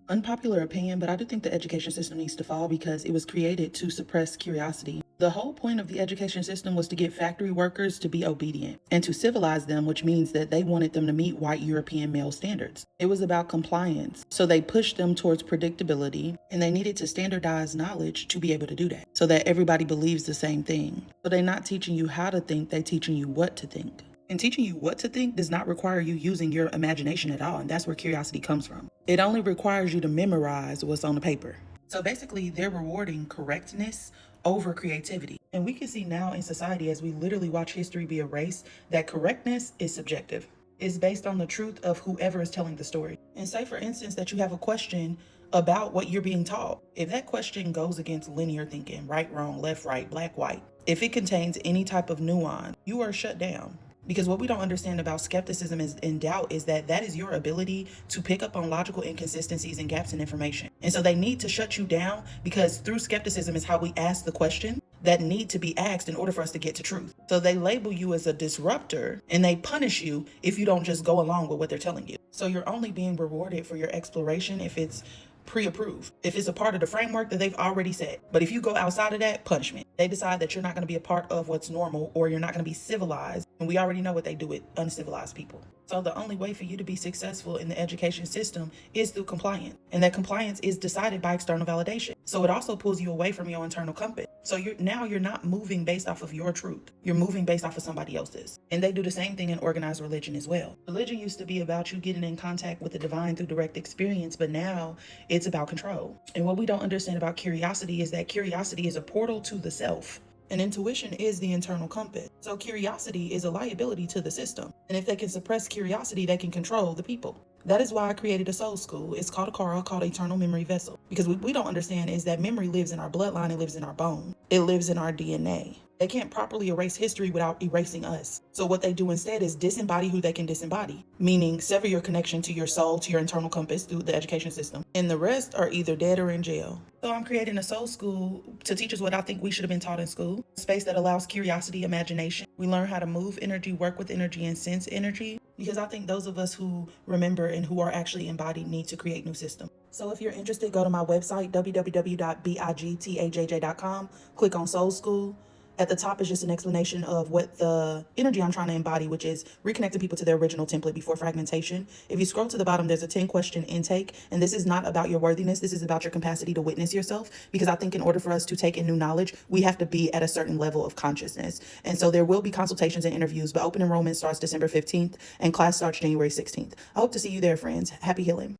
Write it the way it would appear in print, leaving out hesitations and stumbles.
Unpopular opinion, but I do think the education system needs to fall because it was created to suppress curiosity. The whole point of the education system was to get factory workers to be obedient and to civilize them, which means that they wanted them to meet white European male standards. It was about compliance. So they pushed them towards predictability and they needed to standardize knowledge to be able to do that so that everybody believes the same thing. So they're not teaching you how to think, they're teaching you what to think. And teaching you what to think does not require you using your imagination at all. And that's where curiosity comes from. It only requires you to memorize what's on the paper. So basically, they're rewarding correctness over creativity. And we can see now in society, as we literally watch history be erased, that correctness is subjective. It's based on the truth of whoever is telling the story. And say, for instance, that you have a question about what you're being taught. If that question goes against linear thinking, right, wrong, left, right, black, white, if it contains any type of nuance, you are shut down. Because what we don't understand about skepticism and doubt is that is your ability to pick up on logical inconsistencies and gaps in information. And so they need to shut you down because through skepticism is how we ask the question that need to be asked in order for us to get to truth. So they label you as a disruptor and they punish you if you don't just go along with what they're telling you. So you're only being rewarded for your exploration if it's pre-approved, if it's a part of the framework that they've already set. But if you go outside of that, punishment. They decide that you're not going to be a part of what's normal or you're not going to be civilized. And we already know what they do with uncivilized people. So the only way for you to be successful in the education system is through compliance. And that compliance is decided by external validation. So it also pulls you away from your internal compass. So you're not moving based off of your truth. You're moving based off of somebody else's. And they do the same thing in organized religion as well. Religion used to be about you getting in contact with the divine through direct experience, but now it's about control. And what we don't understand about curiosity is that curiosity is a portal to the self. And intuition is the internal compass. So curiosity is a liability to the system. And if they can suppress curiosity, they can control the people. That is why I created a soul school. It's called Akara, called Eternal Memory Vessel. Because what we don't understand is that memory lives in our bloodline, it lives in our bone, it lives in our DNA. They can't properly erase history without erasing us. So what they do instead is disembody who they can disembody, meaning sever your connection to your soul, to your internal compass through the education system. And the rest are either dead or in jail. So I'm creating a soul school to teach us what I think we should have been taught in school. A space that allows curiosity, imagination. We learn how to move energy, work with energy, and sense energy. Because I think those of us who remember and who are actually embodied need to create new systems. So if you're interested, go to my website, www.bigtajj.com, click on Soul School. At the top is just an explanation of what the energy I'm trying to embody, which is reconnecting people to their original template before fragmentation. If you scroll to the bottom, there's a 10-question intake, and this is not about your worthiness. This is about your capacity to witness yourself, because I think in order for us to take in new knowledge, we have to be at a certain level of consciousness. And so there will be consultations and interviews, but open enrollment starts December 15th, and class starts January 16th. I hope to see you there, friends. Happy healing.